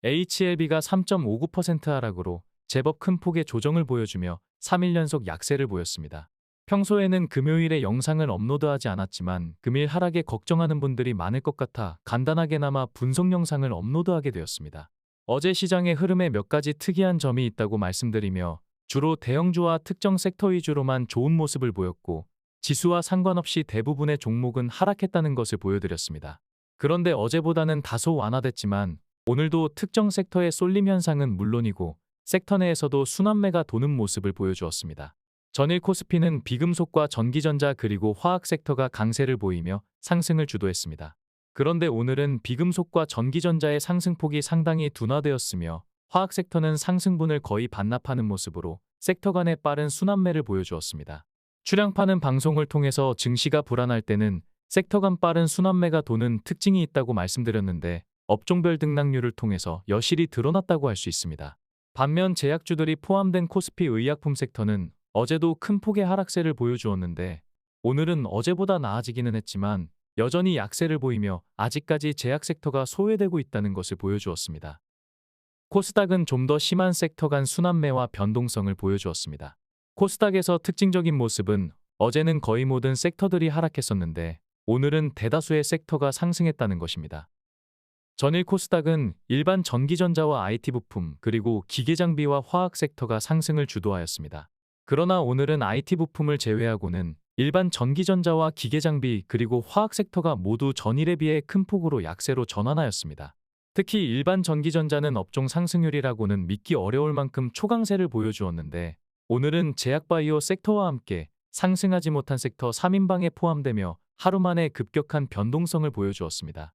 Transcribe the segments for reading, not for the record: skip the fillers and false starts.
HLB가 3.59% 하락으로 제법 큰 폭의 조정을 보여주며 3일 연속 약세를 보였습니다. 평소에는 금요일에 영상을 업로드하지 않았지만 금일 하락에 걱정하는 분들이 많을 것 같아 간단하게나마 분석 영상을 업로드하게 되었습니다. 어제 시장의 흐름에 몇 가지 특이한 점이 있다고 말씀드리며 주로 대형주와 특정 섹터 위주로만 좋은 모습을 보였고 지수와 상관없이 대부분의 종목은 하락했다는 것을 보여드렸습니다. 그런데 어제보다는 다소 완화됐지만 오늘도 특정 섹터의 쏠림 현상은 물론이고 섹터 내에서도 순환매가 도는 모습을 보여주었습니다. 전일 코스피는 비금속과 전기전자 그리고 화학 섹터가 강세를 보이며 상승을 주도했습니다. 그런데 오늘은 비금속과 전기전자의 상승폭이 상당히 둔화되었으며 화학 섹터는 상승분을 거의 반납하는 모습으로 섹터 간의 빠른 순환매를 보여주었습니다. 출량파는 방송을 통해서 증시가 불안할 때는 섹터 간 빠른 순환매가 도는 특징이 있다고 말씀드렸는데 업종별 등락률을 통해서 여실히 드러났다고 할 수 있습니다. 반면 제약주들이 포함된 코스피 의약품 섹터는 어제도 큰 폭의 하락세를 보여주었는데 오늘은 어제보다 나아지기는 했지만 여전히 약세를 보이며 아직까지 제약 섹터가 소외되고 있다는 것을 보여주었습니다. 코스닥은 좀 더 심한 섹터 간 순환매와 변동성을 보여주었습니다. 코스닥에서 특징적인 모습은 어제는 거의 모든 섹터들이 하락했었는데 오늘은 대다수의 섹터가 상승했다는 것입니다. 전일 코스닥은 일반 전기전자와 IT 부품 그리고 기계장비와 화학 섹터가 상승을 주도하였습니다. 그러나 오늘은 IT 부품을 제외하고는 일반 전기전자와 기계장비 그리고 화학 섹터가 모두 전일에 비해 큰 폭으로 약세로 전환하였습니다. 특히 일반 전기전자는 업종 상승률이라고는 믿기 어려울 만큼 초강세를 보여주었는데 오늘은 제약바이오 섹터와 함께 상승하지 못한 섹터 3인방에 포함되며 하루 만에 급격한 변동성을 보여주었습니다.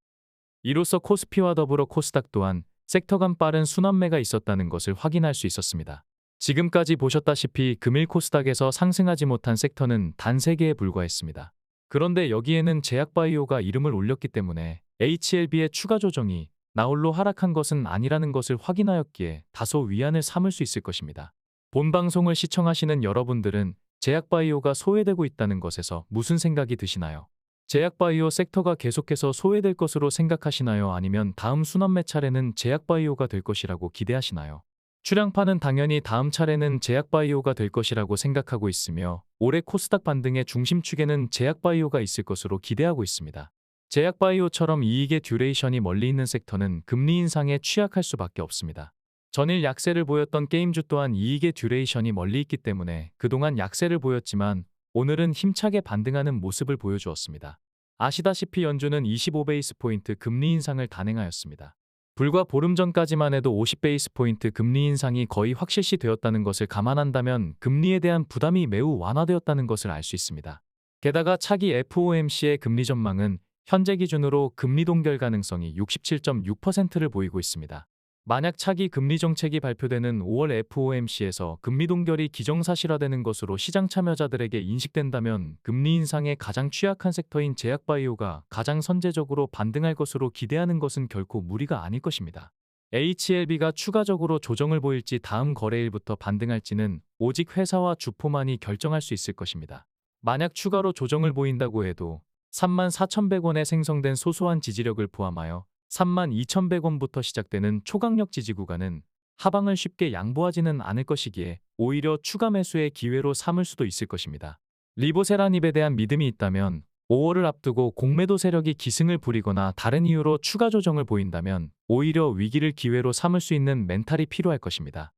이로써 코스피와 더불어 코스닥 또한 섹터 간 빠른 순환매가 있었다는 것을 확인할 수 있었습니다. 지금까지 보셨다시피 금일 코스닥에서 상승하지 못한 섹터는 단 3개에 불과했습니다. 그런데 여기에는 제약바이오가 이름을 올렸기 때문에 HLB의 추가 조정이 나홀로 하락한 것은 아니라는 것을 확인하였기에 다소 위안을 삼을 수 있을 것입니다. 본 방송을 시청하시는 여러분들은 제약바이오가 소외되고 있다는 것에서 무슨 생각이 드시나요? 제약바이오 섹터가 계속해서 소외될 것으로 생각하시나요? 아니면 다음 순환매 차례는 제약바이오가 될 것이라고 기대하시나요? 출량파는 당연히 다음 차례는 제약바이오가 될 것이라고 생각하고 있으며 올해 코스닥 반등의 중심축에는 제약바이오가 있을 것으로 기대하고 있습니다. 제약바이오처럼 이익의 듀레이션이 멀리 있는 섹터는 금리 인상에 취약할 수밖에 없습니다. 전일 약세를 보였던 게임주 또한 이익의 듀레이션이 멀리 있기 때문에 그동안 약세를 보였지만 오늘은 힘차게 반등하는 모습을 보여주었습니다. 아시다시피 연준은 25베이스포인트 금리 인상을 단행하였습니다. 불과 보름 전까지만 해도 50베이스포인트 금리 인상이 거의 확실시 되었다는 것을 감안한다면 금리에 대한 부담이 매우 완화되었다는 것을 알 수 있습니다. 게다가 차기 FOMC의 금리 전망은 현재 기준으로 금리 동결 가능성이 67.6%를 보이고 있습니다. 만약 차기 금리 정책이 발표되는 5월 FOMC에서 금리 동결이 기정사실화되는 것으로 시장 참여자들에게 인식된다면 금리 인상에 가장 취약한 섹터인 제약바이오가 가장 선제적으로 반등할 것으로 기대하는 것은 결코 무리가 아닐 것입니다. HLB가 추가적으로 조정을 보일지 다음 거래일부터 반등할지는 오직 회사와 주포만이 결정할 수 있을 것입니다. 만약 추가로 조정을 보인다고 해도 34,100원에 생성된 소소한 지지력을 포함하여 32,100원부터 시작되는 초강력 지지 구간은 하방을 쉽게 양보하지는 않을 것이기에 오히려 추가 매수의 기회로 삼을 수도 있을 것입니다. 리보세라닙에 대한 믿음이 있다면 5월을 앞두고 공매도 세력이 기승을 부리거나 다른 이유로 추가 조정을 보인다면 오히려 위기를 기회로 삼을 수 있는 멘탈이 필요할 것입니다.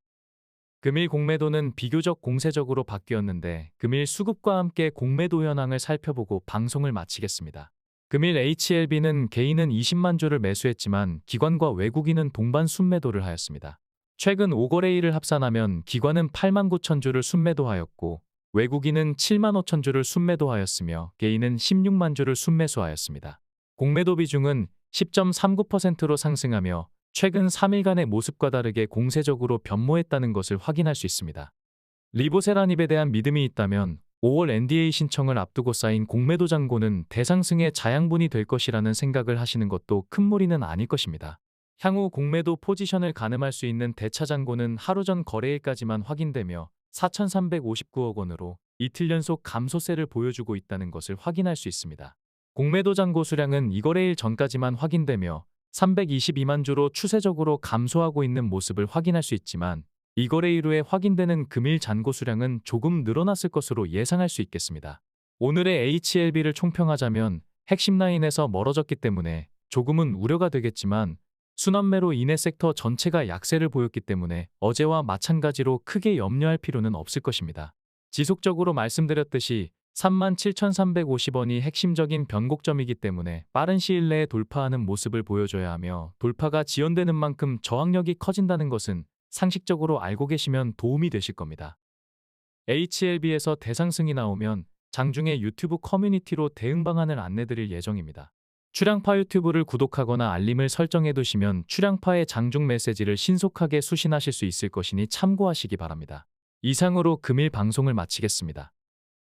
금일 공매도는 비교적 공세적으로 바뀌었는데 금일 수급과 함께 공매도 현황을 살펴보고 방송을 마치겠습니다. 금일 HLB는 개인은 20만 주를 매수했지만 기관과 외국인은 동반 순매도를 하였습니다. 최근 5거래일을 합산하면 기관은 8만 9천 주를 순매도하였고 외국인은 7만 5천 주를 순매도하였으며 개인은 16만 주를 순매수하였습니다. 공매도 비중은 10.39%로 상승하며 최근 3일간의 모습과 다르게 공세적으로 변모했다는 것을 확인할 수 있습니다. 리보세라닙에 대한 믿음이 있다면 5월 NDA 신청을 앞두고 쌓인 공매도 잔고는 대상승의 자양분이 될 것이라는 생각을 하시는 것도 큰 무리는 아닐 것입니다. 향후 공매도 포지션을 가늠할 수 있는 대차 잔고는 하루 전 거래일까지만 확인되며 4,359억 원으로 이틀 연속 감소세를 보여주고 있다는 것을 확인할 수 있습니다. 공매도 잔고 수량은 이거래일 전까지만 확인되며 322만 주로 추세적으로 감소하고 있는 모습을 확인할 수 있지만 이 거래 이후에 확인되는 금일 잔고 수량은 조금 늘어났을 것으로 예상할 수 있겠습니다. 오늘의 HLB를 총평하자면 핵심 라인에서 멀어졌기 때문에 조금은 우려가 되겠지만 순환매로 인해 섹터 전체가 약세를 보였기 때문에 어제와 마찬가지로 크게 염려할 필요는 없을 것입니다. 지속적으로 말씀드렸듯이 37,350원이 핵심적인 변곡점이기 때문에 빠른 시일 내에 돌파하는 모습을 보여줘야 하며 돌파가 지연되는 만큼 저항력이 커진다는 것은 상식적으로 알고 계시면 도움이 되실 겁니다. HLB에서 대상승이 나오면 장중에 유튜브 커뮤니티로 대응 방안을 안내드릴 예정입니다. 출양파 유튜브를 구독하거나 알림을 설정해 두시면 출양파의 장중 메시지를 신속하게 수신하실 수 있을 것이니 참고하시기 바랍니다. 이상으로 금일 방송을 마치겠습니다.